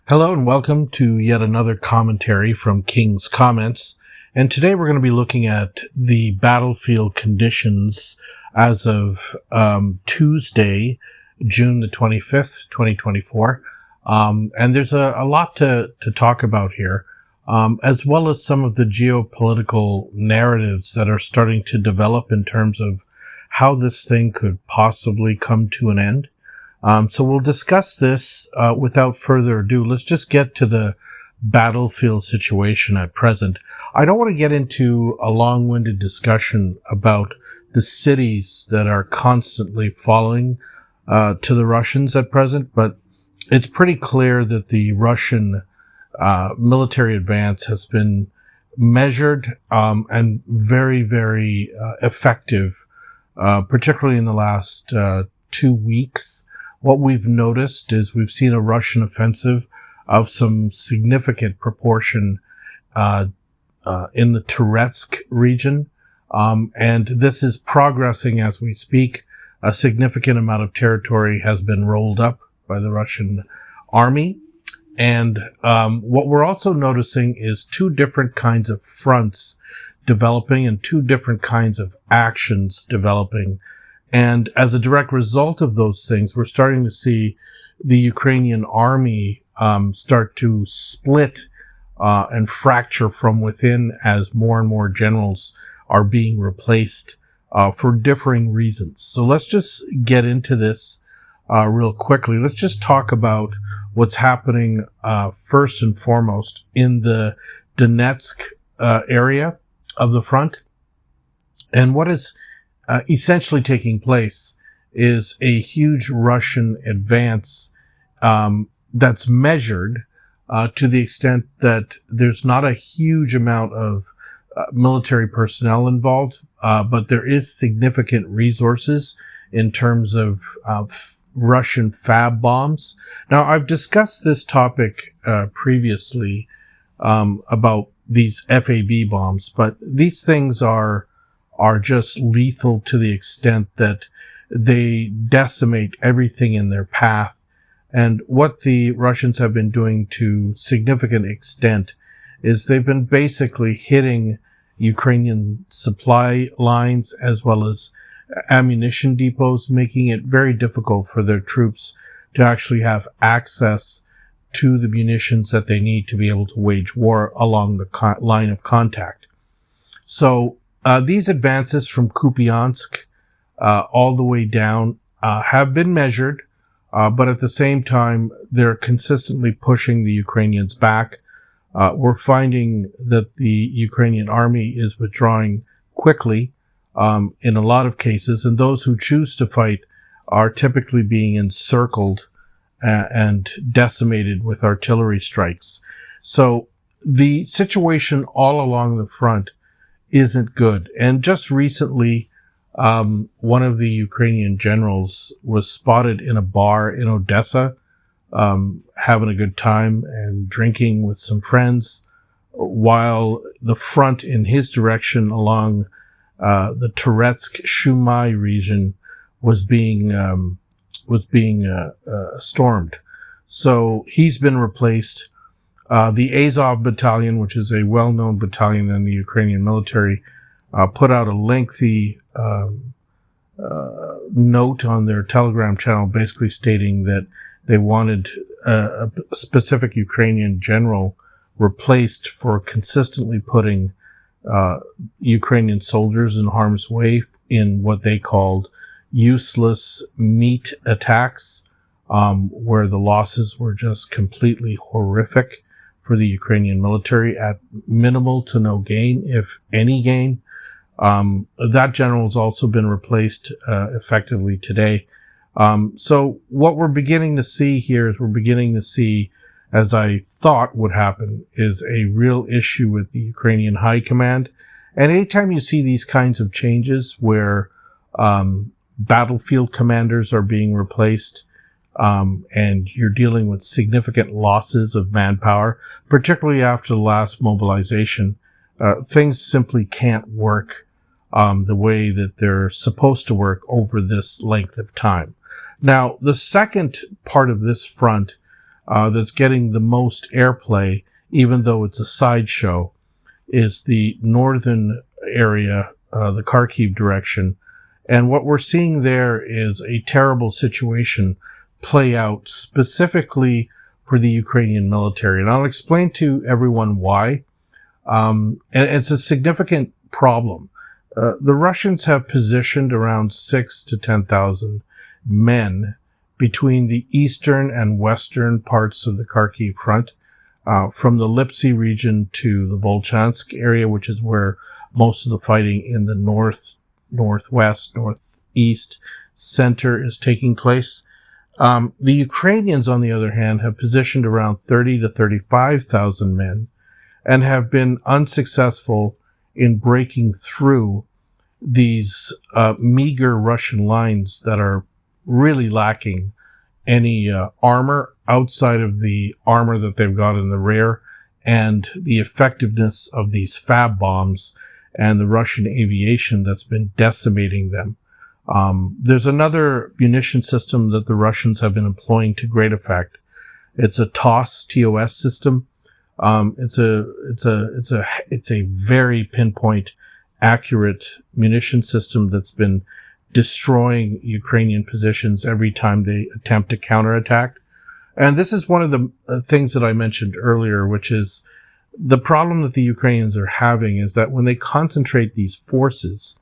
Hello and welcome to yet another commentary from King's Comments. And today we're going to be looking at the battlefield conditions as of Tuesday, June the 25th, 2024. And there's a lot to talk about here, as well as some of the geopolitical narratives that are starting to develop in terms of how this thing could possibly come to an end. So we'll discuss this without further ado. Let's just get to the battlefield situation at present. I don't want to get into a long-winded discussion about the cities that are constantly falling to the Russians at present, but it's pretty clear that the Russian military advance has been measured and very, very effective, particularly in the last 2 weeks. What we've noticed is we've seen a Russian offensive of some significant proportion in the Touretsk region, and this is progressing as we speak. A significant amount of territory has been rolled up by the Russian army, and what we're also noticing is two different kinds of fronts developing and two different kinds of actions developing. And as a direct result of those things, we're starting to see the Ukrainian army start to split and fracture from within as more and more generals are being replaced for differing reasons. So let's just get into this real quickly. Let's just talk about what's happening first and foremost in the Donetsk area of the front. And what is essentially taking place is a huge Russian advance that's measured to the extent that there's not a huge amount of military personnel involved, but there is significant resources in terms of Russian fab bombs. Now, I've discussed this topic previously about these FAB bombs, but these things are just lethal to the extent that they decimate everything in their path. And what the Russians have been doing to significant extent is they've been basically hitting Ukrainian supply lines as well as ammunition depots, making it very difficult for their troops to actually have access to the munitions that they need to be able to wage war along the line of contact. So these advances from Kupiansk all the way down have been measured, but at the same time, they're consistently pushing the Ukrainians back. We're finding that the Ukrainian army is withdrawing quickly in a lot of cases, and those who choose to fight are typically being encircled and decimated with artillery strikes. So the situation all along the front isn't good. And just recently, one of the Ukrainian generals was spotted in a bar in Odessa, having a good time and drinking with some friends, while the front in his direction along the Touretsk-Shumai region was being stormed. So he's been replaced. The Azov battalion, which is a well-known battalion in the Ukrainian military, put out a lengthy note on their Telegram channel basically stating that they wanted a specific Ukrainian general replaced for consistently putting Ukrainian soldiers in harm's way in what they called useless meat attacks, where the losses were just completely horrific for the Ukrainian military at minimal to no gain, if any gain. That general has also been replaced effectively today. So what we're beginning to see here is we're beginning to see, as I thought would happen, is a real issue with the Ukrainian high command. And anytime you see these kinds of changes where battlefield commanders are being replaced, and you're dealing with significant losses of manpower, particularly after the last mobilization, things simply can't work the way that they're supposed to work over this length of time. Now, the second part of this front that's getting the most airplay, even though it's a sideshow, is the northern area, the Kharkiv direction. And what we're seeing there is a terrible situation play out specifically for the Ukrainian military. And I'll explain to everyone why. And it's a significant problem. The Russians have positioned around 6,000 to 10,000 men between the eastern and western parts of the Kharkiv front, from the Lipsy region to the Volchansk area, which is where most of the fighting in the north, northwest, northeast center is taking place. The Ukrainians, on the other hand, have positioned around 30 to 35,000 men and have been unsuccessful in breaking through these meager Russian lines that are really lacking any armor outside of the armor that they've got in the rear and the effectiveness of these fab bombs and the Russian aviation that's been decimating them. There's another munition system that the Russians have been employing to great effect. It's a TOS system. It's a very pinpoint, accurate munition system that's been destroying Ukrainian positions every time they attempt to counterattack. And this is one of the things that I mentioned earlier, which is the problem that the Ukrainians are having is that when they concentrate these forces,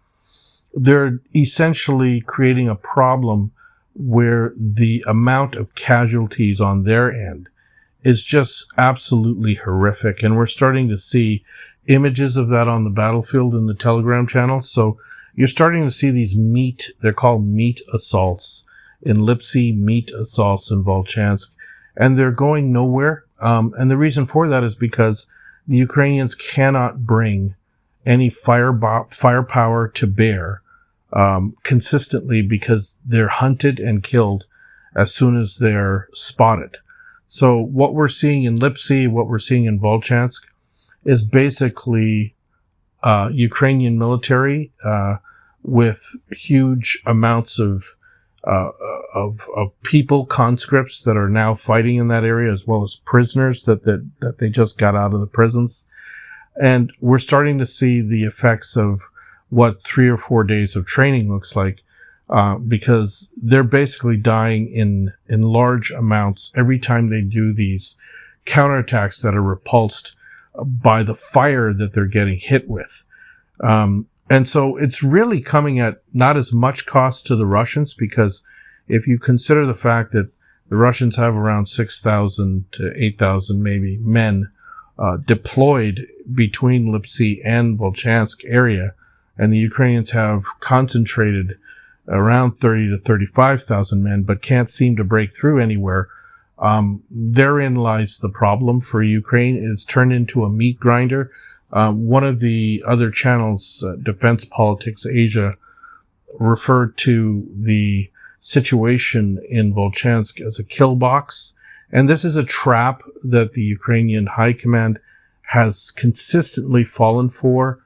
they're essentially creating a problem where the amount of casualties on their end is just absolutely horrific. And we're starting to see images of that on the battlefield in the Telegram channel. So you're starting to see these they're called meat assaults in Lipsy, meat assaults in Volchansk, and they're going nowhere. And the reason for that is because the Ukrainians cannot bring any firepower to bear consistently because they're hunted and killed as soon as they're spotted. So what we're seeing in Lipsy, what we're seeing in Volchansk is basically Ukrainian military with huge amounts of people, conscripts that are now fighting in that area, as well as prisoners that they just got out of the prisons. And we're starting to see the effects of what 3 or 4 days of training looks like, because they're basically dying in large amounts every time they do these counterattacks that are repulsed by the fire that they're getting hit with. And so it's really coming at not as much cost to the Russians, because if you consider the fact that the Russians have around 6,000 to 8,000 maybe men deployed between Lipsy and Volchansk area, and the Ukrainians have concentrated around 30 to 35,000 men, but can't seem to break through anywhere. Therein lies the problem for Ukraine. It's turned into a meat grinder. One of the other channels, Defense Politics Asia, referred to the situation in Volchansk as a kill box. And this is a trap that the Ukrainian high command has consistently fallen for,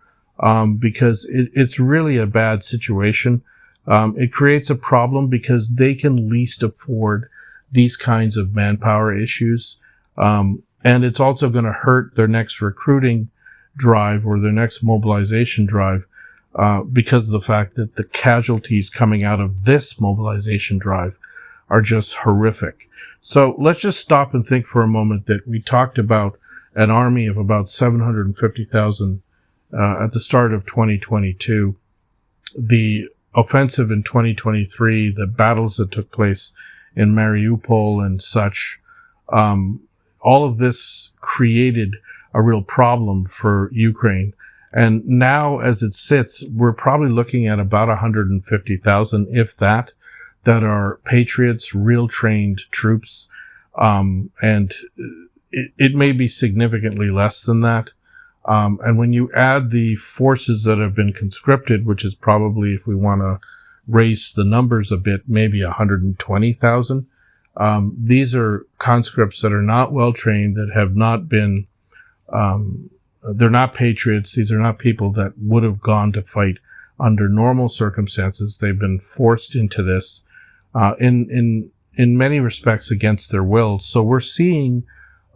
because it's really a bad situation. It creates a problem because they can least afford these kinds of manpower issues. And it's also going to hurt their next recruiting drive or their next mobilization drive, because of the fact that the casualties coming out of this mobilization drive are just horrific. So let's just stop and think for a moment that we talked about an army of about 750,000 at the start of 2022. The offensive in 2023, the battles that took place in Mariupol and such, all of this created a real problem for Ukraine. And now, as it sits, we're probably looking at about 150,000, if that are patriots, real trained troops. And it may be significantly less than that. And when you add the forces that have been conscripted, which is probably, if we want to raise the numbers a bit, maybe 120,000. These are conscripts that are not well trained, that have not been, they're not patriots. These are not people that would have gone to fight under normal circumstances. They've been forced into this. In in many respects against their will. So we're seeing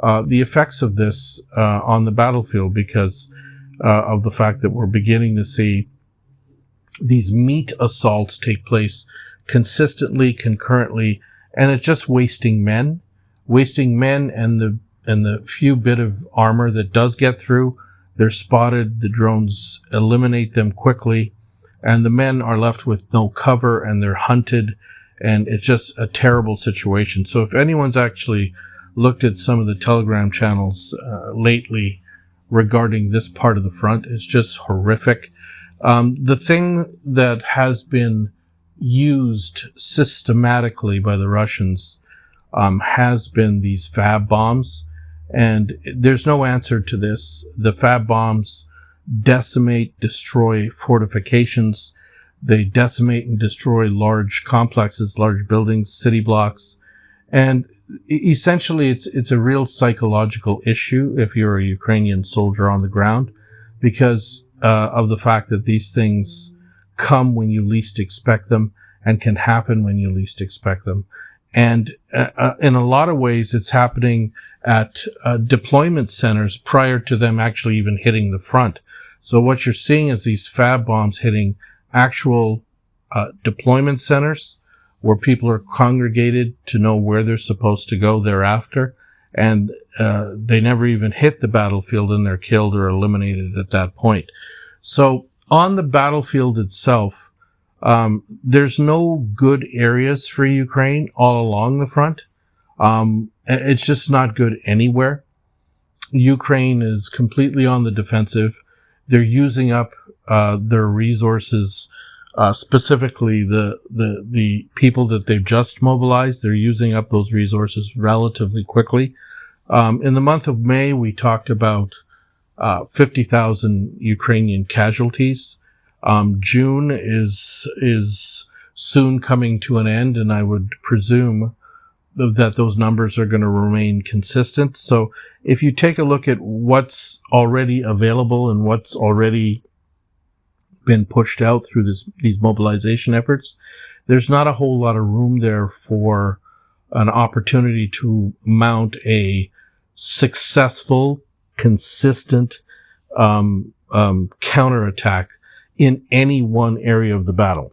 the effects of this on the battlefield because of the fact that we're beginning to see these meat assaults take place consistently, concurrently, and it's just wasting men and the few bit of armor that does get through. They're spotted, the drones eliminate them quickly, and the men are left with no cover and they're hunted, and it's just a terrible situation. So if anyone's actually looked at some of the Telegram channels lately regarding this part of the front, it's just horrific. The thing that has been used systematically by the Russians has been these fab bombs, and there's no answer to this. The fab bombs decimate, destroy fortifications. They decimate and destroy large complexes, large buildings, city blocks, and essentially it's a real psychological issue if you're a Ukrainian soldier on the ground, because of the fact that these things come when you least expect them and can happen when you least expect them. And in a lot of ways, it's happening at deployment centers prior to them actually even hitting the front. So what you're seeing is these fab bombs hitting actual deployment centers where people are congregated to know where they're supposed to go thereafter. And they never even hit the battlefield, and they're killed or eliminated at that point. So on the battlefield itself, there's no good areas for Ukraine all along the front. It's just not good anywhere. Ukraine is completely on the defensive. They're using up their resources, specifically the people that they've just mobilized. They're using up those resources relatively quickly. In the month of May, we talked about 50,000 Ukrainian casualties. June is soon coming to an end, and I would presume that those numbers are going to remain consistent. So if you take a look at what's already available and what's already been pushed out through these mobilization efforts, there's not a whole lot of room there for an opportunity to mount a successful, consistent counterattack in any one area of the battle.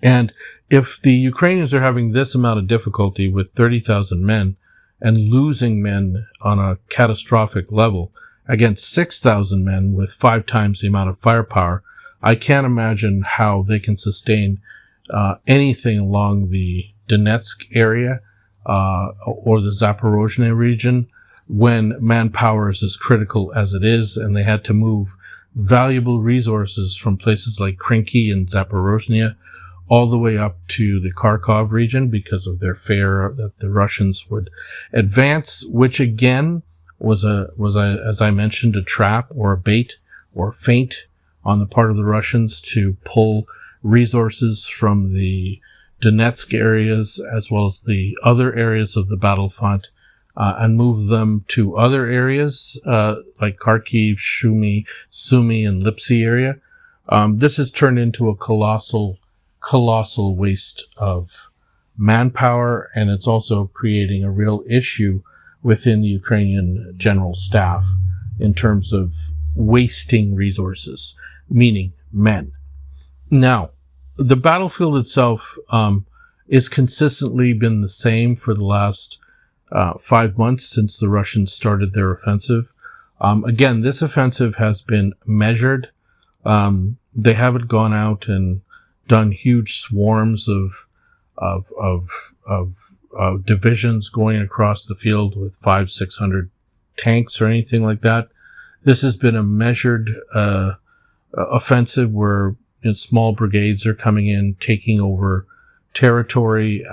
And if the Ukrainians are having this amount of difficulty with 30,000 men and losing men on a catastrophic level against 6,000 men with 5 times the amount of firepower, I can't imagine how they can sustain anything along the Donetsk area or the Zaporozhye region when manpower is as critical as it is, and they had to move valuable resources from places like Krinky and Zaporozhye all the way up to the Kharkov region because of their fear that the Russians would advance, which again was as I mentioned, a trap or a bait or a feint on the part of the Russians to pull resources from the Donetsk areas as well as the other areas of the battlefront and move them to other areas like Kharkiv, Sumy, and Lipsy area. This has turned into a colossal waste of manpower, and it's also creating a real issue within the Ukrainian general staff in terms of wasting resources, meaning men. Now, the battlefield itself is consistently been the same for the last 5 months since the Russians started their offensive. Again, this offensive has been measured. They haven't gone out and done huge swarms of divisions going across the field with 500-600 tanks or anything like that. This has been a measured offensive where small brigades are coming in, taking over territory,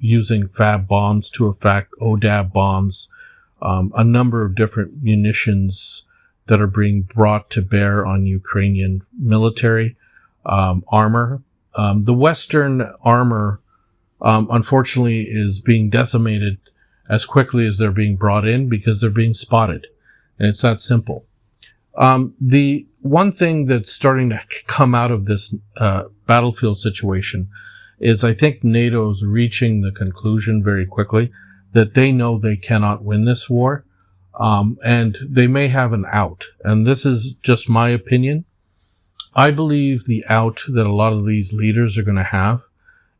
using fab bombs to effect ODAB bombs, a number of different munitions that are being brought to bear on Ukrainian military armor. The Western armor, unfortunately, is being decimated as quickly as they're being brought in because they're being spotted. And it's that simple. The one thing that's starting to come out of this battlefield situation is I think NATO's reaching the conclusion very quickly that they know they cannot win this war, and they may have an out. And this is just my opinion. I believe the out that a lot of these leaders are going to have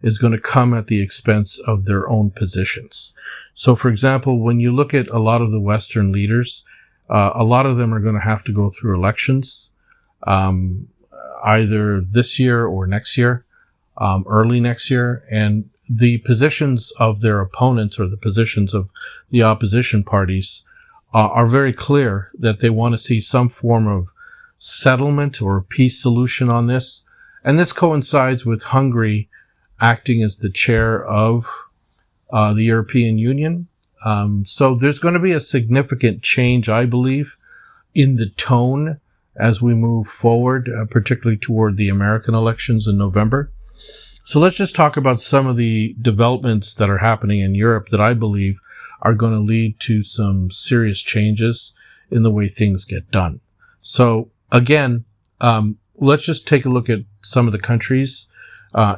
is going to come at the expense of their own positions. So, for example, when you look at a lot of the Western leaders, a lot of them are going to have to go through elections, either this year or next year, early next year, and the positions of their opponents or the positions of the opposition parties are very clear that they want to see some form of settlement or peace solution on this. And this coincides with Hungary acting as the chair of the European Union. So there's going to be a significant change, I believe, in the tone as we move forward, particularly toward the American elections in November. So let's just talk about some of the developments that are happening in Europe that I believe are going to lead to some serious changes in the way things get done. So again, let's just take a look at some of the countries.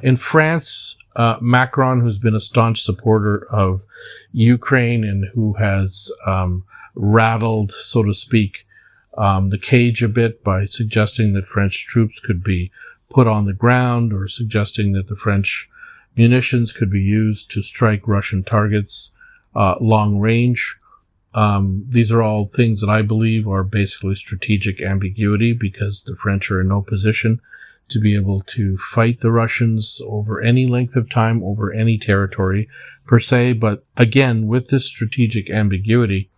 In France, Macron, who's been a staunch supporter of Ukraine and who has rattled, so to speak, the cage a bit by suggesting that French troops could be put on the ground or suggesting that the French munitions could be used to strike Russian targets long range. These are all things that I believe are basically strategic ambiguity because the French are in no position to be able to fight the Russians over any length of time, over any territory per se. But again, with this strategic ambiguity,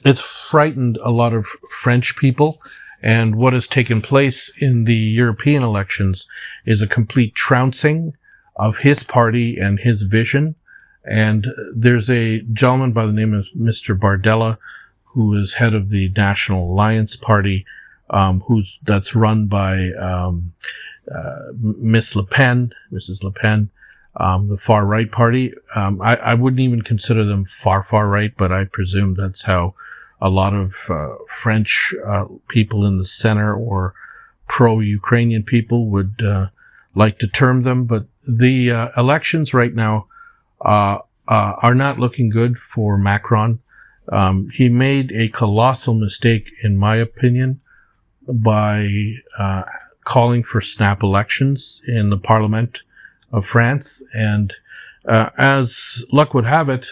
it's frightened a lot of French people. And what has taken place in the European elections is a complete trouncing of his party and his vision. And there's a gentleman by the name of Mr. Bardella, who is head of the National Alliance Party, that's run by Mrs. Le Pen, the far right party. I wouldn't even consider them far right, but I presume that's how a lot of French people in the center or pro-Ukrainian people would like to term them. But the elections right now are not looking good for Macron. He made a colossal mistake, in my opinion, by calling for snap elections in the Parliament of France. And as luck would have it,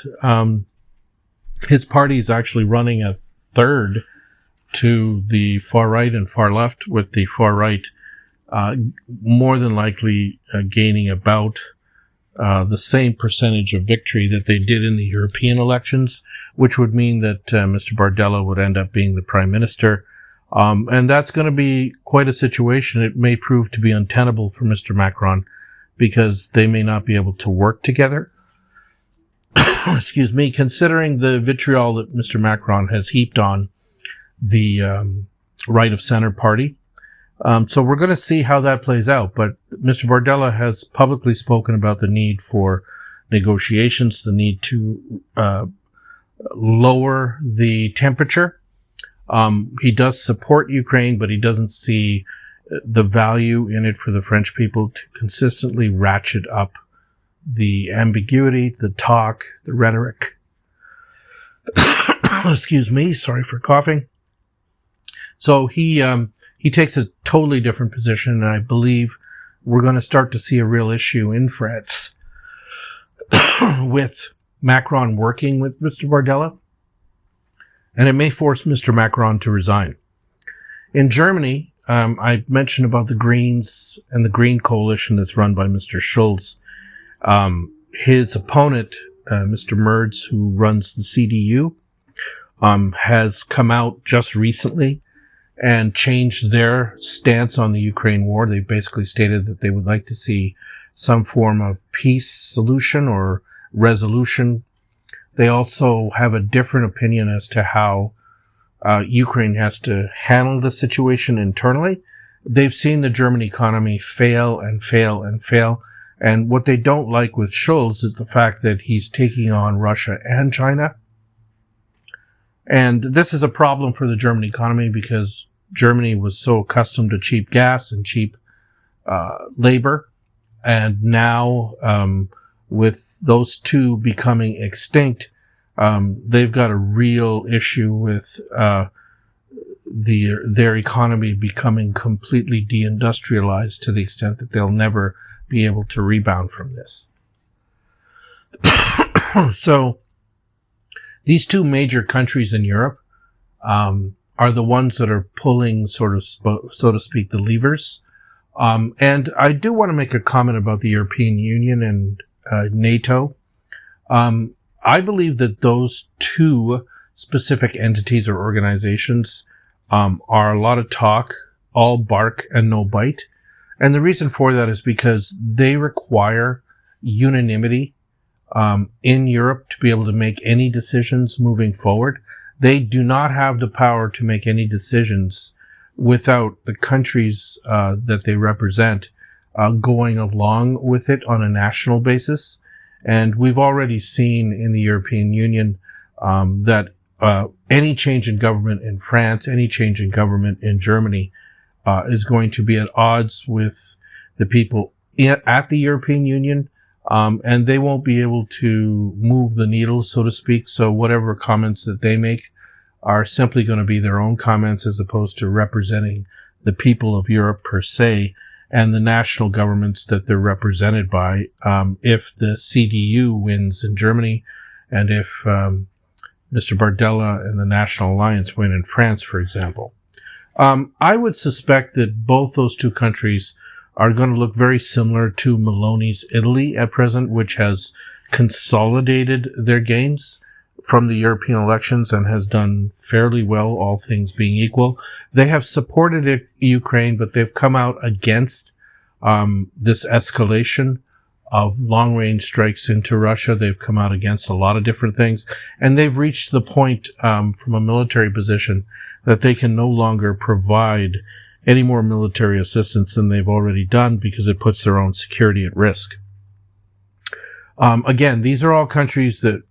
his party is actually running a third to the far right and far left, with the far right more than likely gaining about the same percentage of victory that they did in the European elections, which would mean that Mr. Bardella would end up being the prime minister. And that's going to be quite a situation. It may prove to be untenable for Mr. Macron because they may not be able to work together. Excuse me, considering the vitriol that Mr. Macron has heaped on the right of center party. So we're going to see how that plays out. But Mr. Bardella has publicly spoken about the need for negotiations, the need to lower the temperature. He does support Ukraine, but he doesn't see the value in it for the French people to consistently ratchet up the ambiguity, the talk, the rhetoric. Excuse me, sorry for coughing. So he takes a totally different position, and I believe we're going to start to see a real issue in France with Macron working with Mr. Bardella, and it may force Mr. Macron to resign. In Germany, I mentioned about the Greens and the Green Coalition that's run by Mr. Schulz. His opponent, Mr. Merz, who runs the CDU, has come out just recently and changed their stance on the Ukraine war. They basically stated that they would like to see some form of peace solution or resolution. They also have a different opinion as to how Ukraine has to handle the situation internally. They've seen the German economy fail and fail and fail. And what they don't like with Scholz is the fact that he's taking on Russia and China. And this is a problem for the German economy because Germany was so accustomed to cheap gas and cheap labor. And now, with those two becoming extinct, they've got a real issue with their economy becoming completely deindustrialized to the extent that they'll never be able to rebound from this. So these two major countries in Europe are the ones that are pulling, so to speak, the levers. And I do want to make a comment about the European Union and NATO. I believe that those two specific entities or organizations are a lot of talk, all bark and no bite. And the reason for that is because they require unanimity in Europe to be able to make any decisions moving forward. They do not have the power to make any decisions without the countries that they represent going along with it on a national basis. And we've already seen in the European Union that any change in government in France, any change in government in Germany is going to be at odds with the people at the European Union, and they won't be able to move the needle, so to speak. So whatever comments that they make are simply going to be their own comments as opposed to representing the people of Europe per se and the national governments that they're represented by. If the CDU wins in Germany and if Mr. Bardella and the National Alliance win in France, for example. I would suspect that both those two countries are going to look very similar to Meloni's Italy at present, which has consolidated their gains from the European elections and has done fairly well, all things being equal. They have supported Ukraine, but they've come out against this escalation of long-range strikes into Russia. They've come out against a lot of different things, and they've reached the point from a military position that they can no longer provide any more military assistance than they've already done because it puts their own security at risk. Again, these are all countries that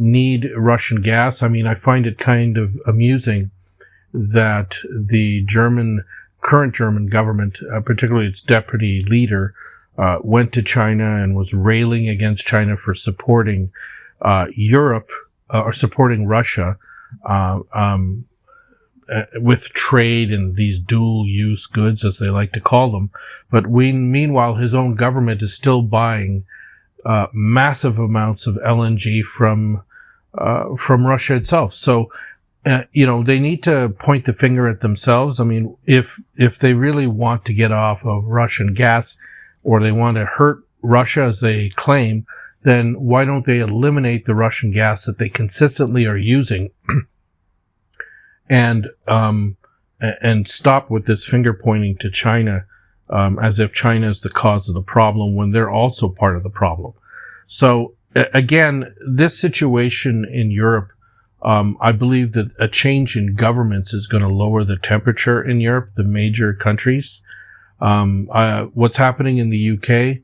need Russian gas. I mean, I find it kind of amusing that the current German government, particularly its deputy leader, went to China and was railing against China for supporting Europe or supporting Russia with trade and these dual-use goods, as they like to call them. But meanwhile, his own government is still buying massive amounts of LNG from Russia itself. So, they need to point the finger at themselves. I mean, if they really want to get off of Russian gas, or they want to hurt Russia, as they claim, then why don't they eliminate the Russian gas that they consistently are using and stop with this finger pointing to China as if China is the cause of the problem when they're also part of the problem. So again, this situation in Europe, I believe that a change in governments is going to lower the temperature in Europe, the major countries. What's happening in the UK,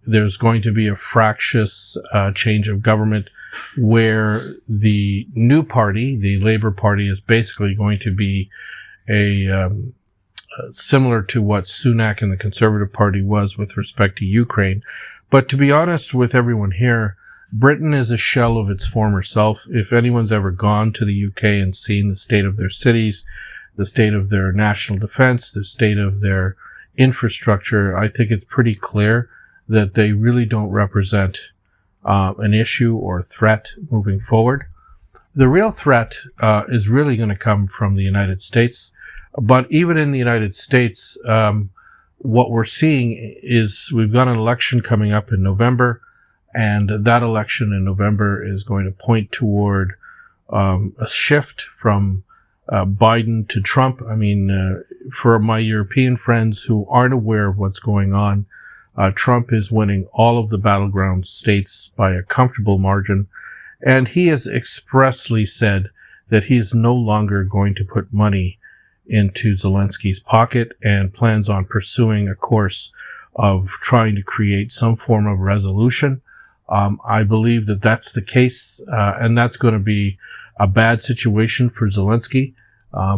there's going to be a fractious change of government where the new party, the Labour Party, is basically going to be similar to what Sunak and the Conservative Party was with respect to Ukraine. But to be honest with everyone here, Britain is a shell of its former self. If anyone's ever gone to the UK and seen the state of their cities, the state of their national defense, the state of their infrastructure, I think it's pretty clear that they really don't represent an issue or threat moving forward. The real threat is really going to come from the United States. But even in the United States, what we're seeing is we've got an election coming up in November, and that election in November is going to point toward a shift from Biden to Trump. I mean, for my European friends who aren't aware of what's going on, Trump is winning all of the battleground states by a comfortable margin. And he has expressly said that he's no longer going to put money into Zelensky's pocket and plans on pursuing a course of trying to create some form of resolution. I believe that that's the case, and that's going to be a bad situation for Zelensky,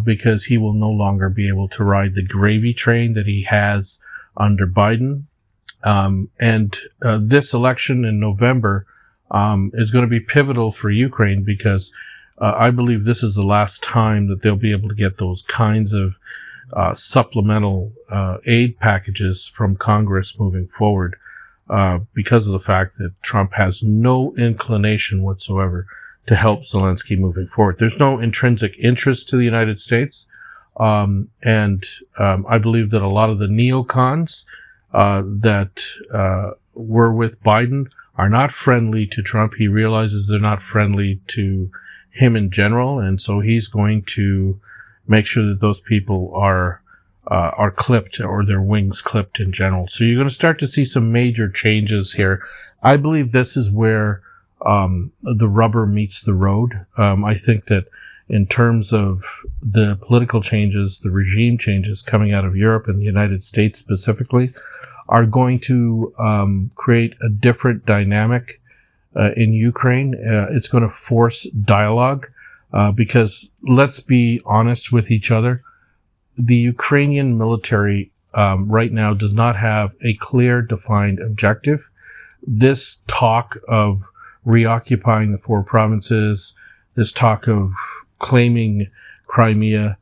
because he will no longer be able to ride the gravy train that he has under Biden. This election in November is going to be pivotal for Ukraine because I believe this is the last time that they'll be able to get those kinds of supplemental aid packages from Congress moving forward because of the fact that Trump has no inclination whatsoever to help Zelensky moving forward. There's no intrinsic interest to the United States. I believe that a lot of the neocons that were with Biden are not friendly to Trump. He realizes they're not friendly to him in general, and so he's going to make sure that those people are clipped, or their wings clipped in general. So you're going to start to see some major changes here. I believe this is where the rubber meets the road. I think that in terms of the political changes, the regime changes coming out of Europe and the United States specifically are going to create a different dynamic in Ukraine. It's going to force dialogue because let's be honest with each other. The Ukrainian military right now does not have a clear, defined objective. This talk of reoccupying the 4 provinces, this talk of claiming Crimea,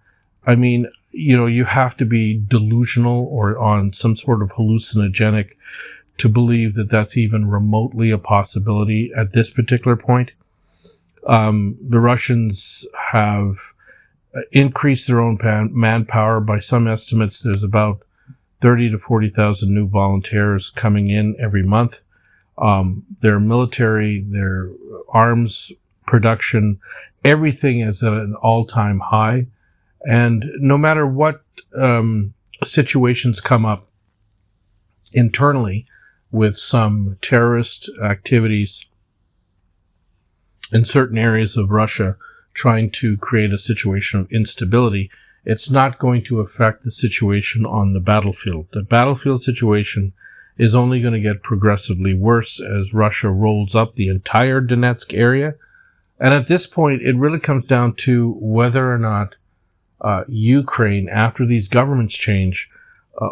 I mean, you have to be delusional or on some sort of hallucinogenic to believe that that's even remotely a possibility at this particular point. The Russians have increased their own manpower. By some estimates, there's about 30 to 40,000 new volunteers coming in every month. Their military, their arms production, everything is at an all-time high. And no matter what situations come up internally with some terrorist activities in certain areas of Russia trying to create a situation of instability, it's not going to affect the situation on the battlefield. The battlefield situation is only going to get progressively worse as Russia rolls up the entire Donetsk area. And at this point, it really comes down to whether or not Ukraine, after these governments change,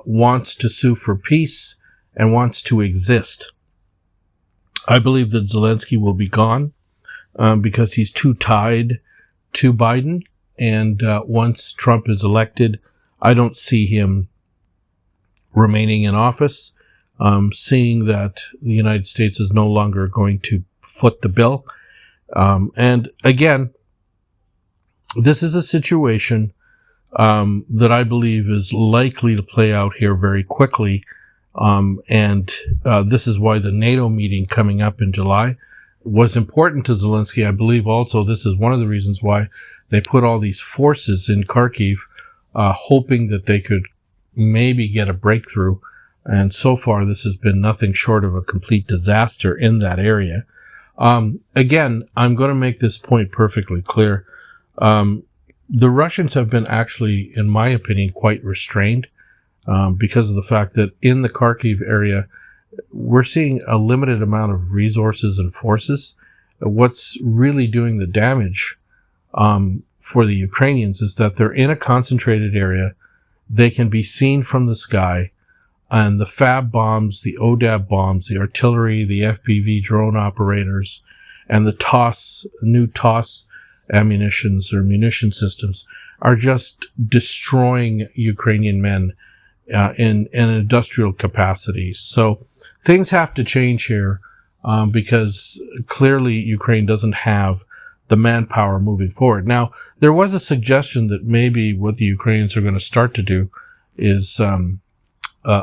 wants to sue for peace and wants to exist. I believe that Zelensky will be gone because he's too tied to Biden. And once Trump is elected, I don't see him remaining in office, seeing that the United States is no longer going to foot the bill. And again, this is a situation that I believe is likely to play out here very quickly. This is why the NATO meeting coming up in July was important to Zelensky. I believe also this is one of the reasons why they put all these forces in Kharkiv, hoping that they could maybe get a breakthrough. And so far, this has been nothing short of a complete disaster in that area. Again, I'm going to make this point perfectly clear. The Russians have been actually, in my opinion, quite restrained because of the fact that in the Kharkiv area, we're seeing a limited amount of resources and forces. What's really doing the damage for the Ukrainians is that they're in a concentrated area. They can be seen from the sky, and the FAB bombs, the ODAB bombs, the artillery, the FPV drone operators, and the new TOS ammunitions or munition systems are just destroying Ukrainian men in industrial capacities. So things have to change here because clearly Ukraine doesn't have the manpower moving forward. Now, there was a suggestion that maybe what the Ukrainians are going to start to do is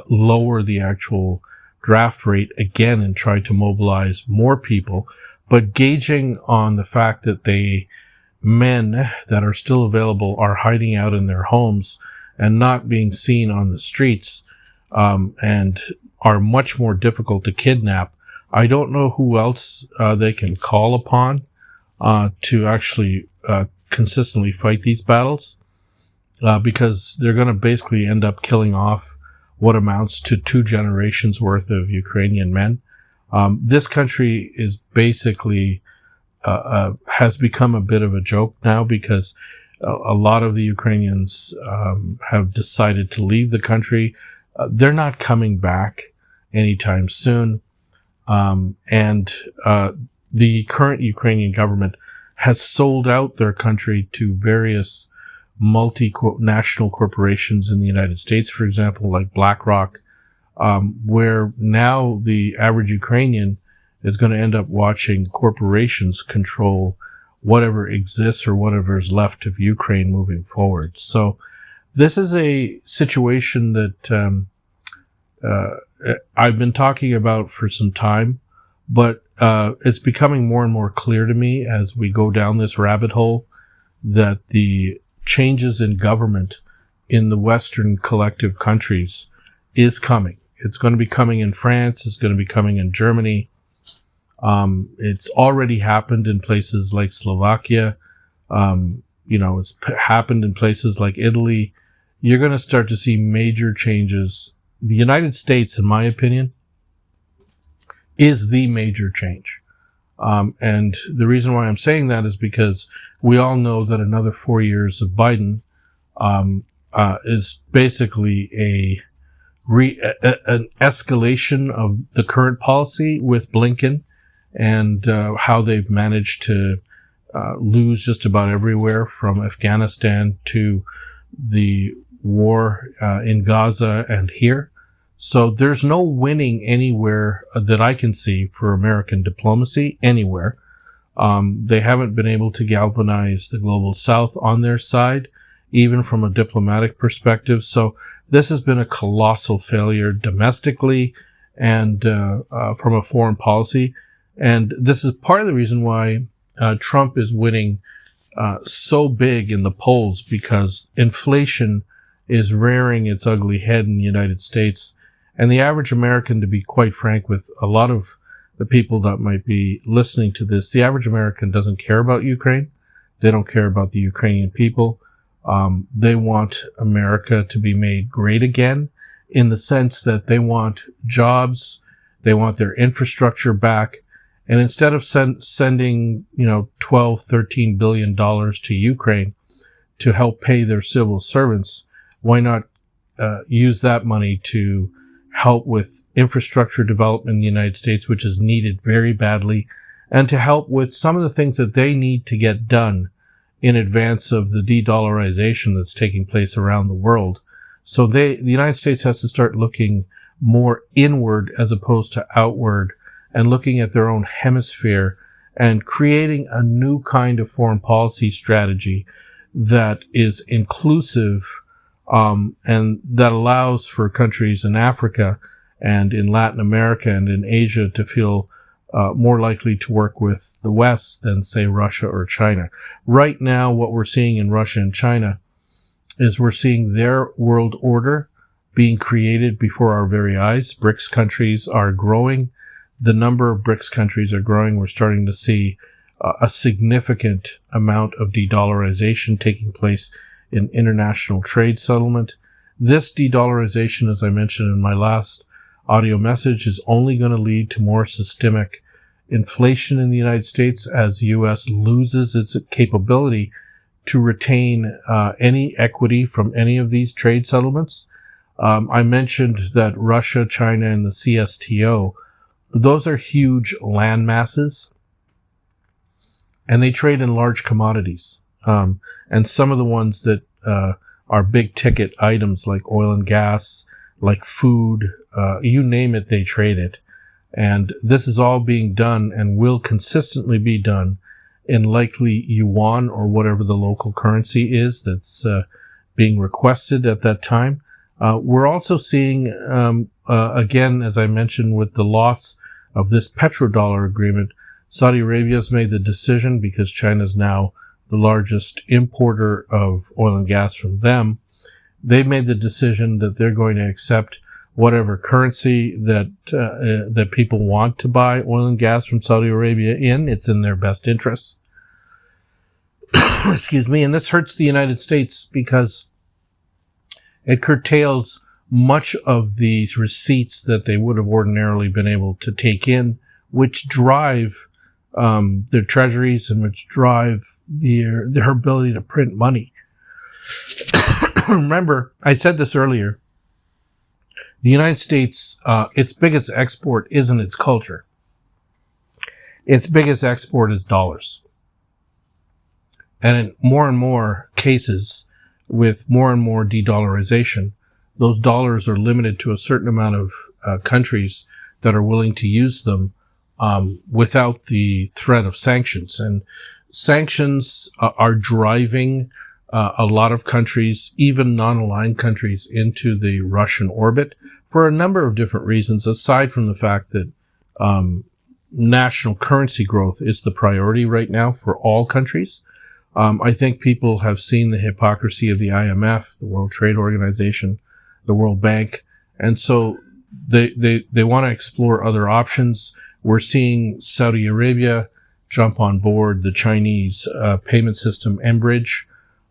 lower the actual draft rate again and try to mobilize more people. But gauging on the fact that men that are still available are hiding out in their homes and not being seen on the streets, and are much more difficult to kidnap, I don't know who else they can call upon to actually consistently fight these battles, because they're going to basically end up killing off what amounts to 2 generations worth of Ukrainian men. This country is basically has become a bit of a joke now because a lot of the Ukrainians have decided to leave the country. they're not coming back anytime soon. And the current Ukrainian government has sold out their country to various multinational corporations in the United States, for example, like BlackRock, where now the average Ukrainian is going to end up watching corporations control whatever exists or whatever is left of Ukraine moving forward. So this is a situation that I've been talking about for some time, but it's becoming more and more clear to me as we go down this rabbit hole that the changes in government in the Western collective countries is coming. It's going to be coming in France. It's going to be coming in Germany. It's already happened in places like Slovakia. It's happened in places like Italy. You're going to start to see major changes. The United States, in my opinion, is the major change. And the reason why I'm saying that is because we all know that another 4 years of Biden is basically an escalation of the current policy with Blinken and how they've managed to lose just about everywhere from Afghanistan to the war in Gaza and here. So there's no winning anywhere that I can see for American diplomacy anywhere. They haven't been able to galvanize the global South on their side, even from a diplomatic perspective. So this has been a colossal failure domestically and from a foreign policy. And this is part of the reason why Trump is winning so big in the polls, because inflation is rearing its ugly head in the United States. And the average American, to be quite frank with a lot of the people that might be listening to this, the average American doesn't care about Ukraine. They don't care about the Ukrainian people. They want America to be made great again, in the sense that they want jobs, they want their infrastructure back. And instead of sending, $12, $13 billion to Ukraine to help pay their civil servants, why not use that money to help with infrastructure development in the United States, which is needed very badly, and to help with some of the things that they need to get done in advance of the de-dollarization that's taking place around the world. So the United States has to start looking more inward as opposed to outward, and looking at their own hemisphere and creating a new kind of foreign policy strategy that is inclusive and that allows for countries in Africa and in Latin America and in Asia to feel more likely to work with the West than, say, Russia or China. Right now, what we're seeing in Russia and China is we're seeing their world order being created before our very eyes. BRICS countries are growing. The number of BRICS countries are growing. We're starting to see a significant amount of de-dollarization taking place in international trade settlement. This de-dollarization, as I mentioned in my last audio message, is only going to lead to more systemic inflation in the United States as the U.S. loses its capability to retain any equity from any of these trade settlements. I mentioned that Russia, China, and the CSTO, those are huge land masses, and they trade in large commodities. And some of the ones that are big ticket items like oil and gas, like food, you name it, they trade it. And this is all being done and will consistently be done in likely yuan or whatever the local currency is that's being requested at that time. We're also seeing, again, as I mentioned, with the loss of this petrodollar agreement, Saudi Arabia's made the decision, because China's now the largest importer of oil and gas from them. They've made the decision that they're going to accept whatever currency that people want to buy oil and gas from Saudi Arabia in. It's in their best interest. Excuse me. And this hurts the United States because it curtails much of these receipts that they would have ordinarily been able to take in, which drive their treasuries and which drive their ability to print money. Remember, I said this earlier, The United States, its biggest export isn't its culture. Its biggest export is dollars. And in more and more cases, with more and more de-dollarization, those dollars are limited to a certain amount of countries that are willing to use them without the threat of sanctions. And sanctions are driving a lot of countries, even non-aligned countries, into the Russian orbit for a number of different reasons, aside from the fact that national currency growth is the priority right now for all countries. I think people have seen the hypocrisy of the IMF, the World Trade Organization, the World Bank, and so they want to explore other options. We're seeing Saudi Arabia jump on board the Chinese payment system mBridge,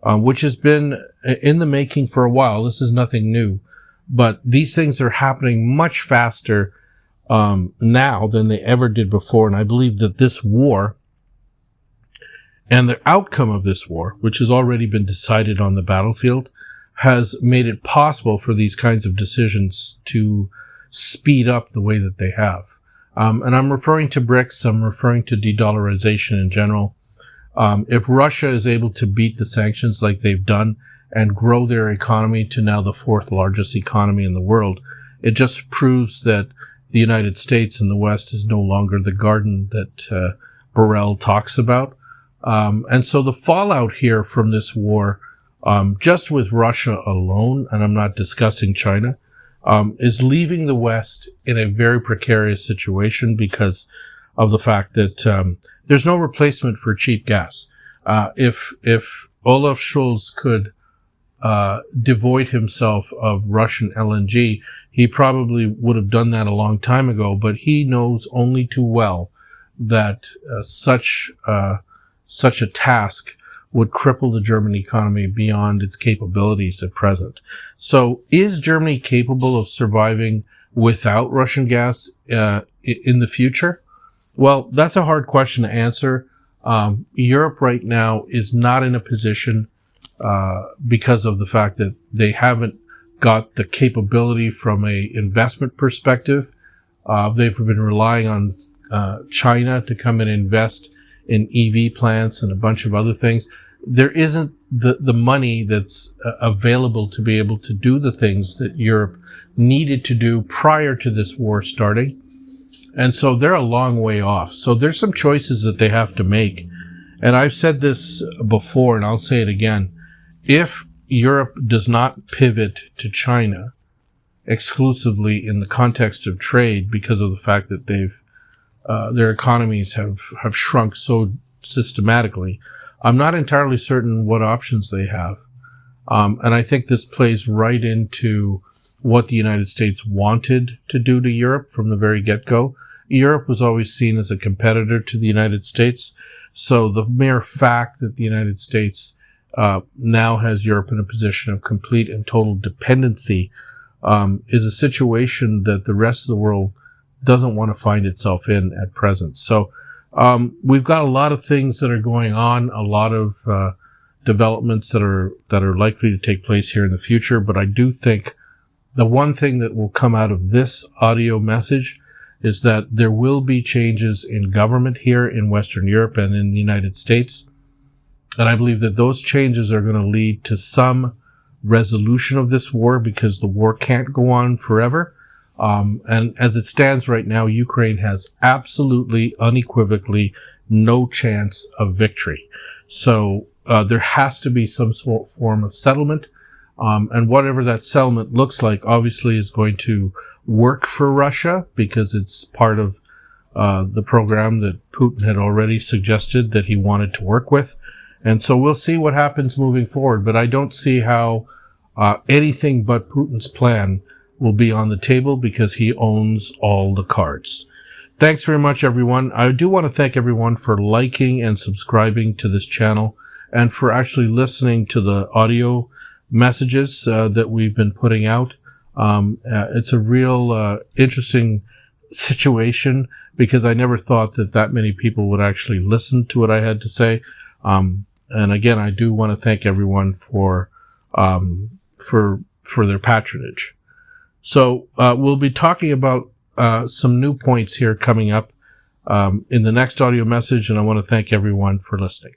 which has been in the making for a while. This is nothing new, but these things are happening much faster now than they ever did before. And I believe that this war and the outcome of this war, which has already been decided on the battlefield, has made it possible for these kinds of decisions to speed up the way that they have. And I'm referring to BRICS, I'm referring to de-dollarization in general. If Russia is able to beat the sanctions like they've done and grow their economy to now the fourth largest economy in the world, it just proves that the United States and the West is no longer the garden that Burrell talks about. And so the fallout here from this war, just with Russia alone, and I'm not discussing China, is leaving the West in a very precarious situation because of the fact that there's no replacement for cheap gas. If Olaf Scholz could devoid himself of Russian LNG, he probably would have done that a long time ago, but he knows only too well that such a task would cripple the German economy beyond its capabilities at present. So is Germany capable of surviving without Russian gas in the future? Well, that's a hard question to answer. Europe right now is not in a position because of the fact that they haven't got the capability from a investment perspective. They've been relying on China to come and invest in EV plants and a bunch of other things. There isn't the money that's available to be able to do the things that Europe needed to do prior to this war starting. And so they're a long way off. So there's some choices that they have to make. And I've said this before, and I'll say it again. If Europe does not pivot to China exclusively in the context of trade because of the fact that their economies have shrunk so systematically, I'm not entirely certain what options they have. And I think this plays right into what the United States wanted to do to Europe from the very get-go. Europe was always seen as a competitor to the United States. So the mere fact that the United States now has Europe in a position of complete and total dependency is a situation that the rest of the world doesn't want to find itself in at present. So we've got a lot of things that are going on, a lot of developments that are likely to take place here in the future. But I do think the one thing that will come out of this audio message is that there will be changes in government here in Western Europe and in the United States. And I believe that those changes are going to lead to some resolution of this war because the war can't go on forever. And as it stands right now, Ukraine has absolutely, unequivocally no chance of victory. So there has to be some sort of form of settlement. And whatever that settlement looks like, obviously, is going to work for Russia because it's part of the program that Putin had already suggested that he wanted to work with. And so we'll see what happens moving forward. But I don't see how anything but Putin's plan will be on the table because he owns all the cards. Thanks very much, everyone. I do want to thank everyone for liking and subscribing to this channel and for actually listening to the audio messages that we've been putting out. It's a real interesting situation because I never thought that many people would actually listen to what I had to say. And again, I do want to thank everyone for their patronage. So we'll be talking about some new points here coming up in the next audio message, and I want to thank everyone for listening.